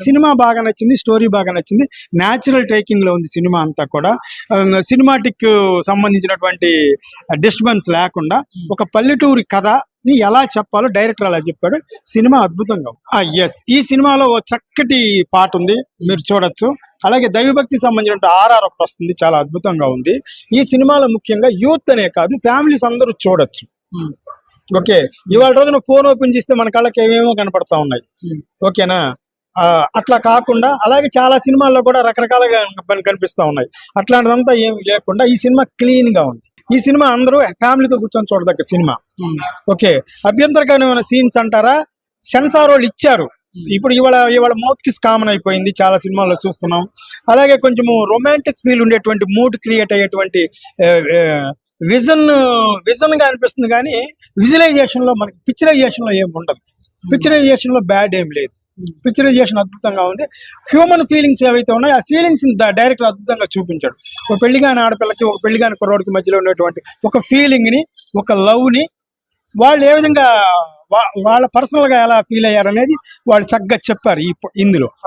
Cinema బాగా నచ్చింది, story బాగా నచ్చింది, న్యాచురల్ టేకింగ్ లో ఉంది సినిమా అంతా కూడా. సినిమాటిక్ సంబంధించినటువంటి డిస్టర్బెన్స్ లేకుండా ఒక పల్లెటూరి కథ ని ఎలా చెప్పాలో డైరెక్టర్ అలా చెప్పాడు. సినిమా అద్భుతంగా. ఎస్, ఈ సినిమాలో ఓ చక్కటి పాట ఉంది, మీరు చూడొచ్చు. అలాగే దైవభక్తి సంబంధించిన ఆర్ఆర్ ఒకటి వస్తుంది, చాలా అద్భుతంగా ఉంది. ఈ సినిమాలో ముఖ్యంగా యూత్ అనే కాదు, ఫ్యామిలీస్ అందరూ చూడొచ్చు. ఓకే, ఇవాళ రోజున ఫోన్ ఓపెన్ చేస్తే మన కళ్ళకి ఏమేమో కనపడతా ఉన్నాయి. ఓకేనా, అట్లా కాకుండా అలాగే చాలా సినిమాల్లో కూడా రకరకాలుగా కనిపిస్తా ఉన్నాయి. అట్లాంటిదంతా ఏమి లేకుండా ఈ సినిమా క్లీన్ గా ఉంది. ఈ సినిమా అందరూ ఫ్యామిలీతో కూర్చొని చూడదగ్గ సినిమా. ఓకే, అభ్యంతరకరమైన సీన్స్ అంటారా, సెన్సార్ వాళ్ళు ఇచ్చారు. ఇప్పుడు ఇవాళ మౌత్ కిస్ కామన్ అయిపోయింది, చాలా సినిమాల్లో చూస్తున్నాం. అలాగే కొంచెము రొమాంటిక్ ఫీల్ ఉండేటువంటి మూడ్ క్రియేట్ అయ్యేటువంటి విజన్ గా అనిపిస్తుంది, కానీ విజువలైజేషన్ లో మనకి పిక్చరైజేషన్ లో ఏమి ఉండదు. పిక్చరైజేషన్ లో బ్యాడ్ ఏం లేదు, పిక్చరైజేషన్ అద్భుతంగా ఉంది. హ్యూమన్ ఫీలింగ్స్ ఏవైతే ఉన్నాయో ఆ ఫీలింగ్స్ డైరెక్టర్ అద్భుతంగా చూపించాడు. ఒక పెళ్లిగాని ఆడపిల్లకి, ఒక పెళ్లిగాని కుర్రోడికి మధ్యలో ఉన్నటువంటి ఒక ఫీలింగ్ ని, ఒక లవ్ ని వాళ్ళు ఏ విధంగా వాళ్ళ పర్సనల్ గా ఎలా ఫీల్ అయ్యారు అనేది వాళ్ళు చక్కగా చెప్పారు ఇందులో.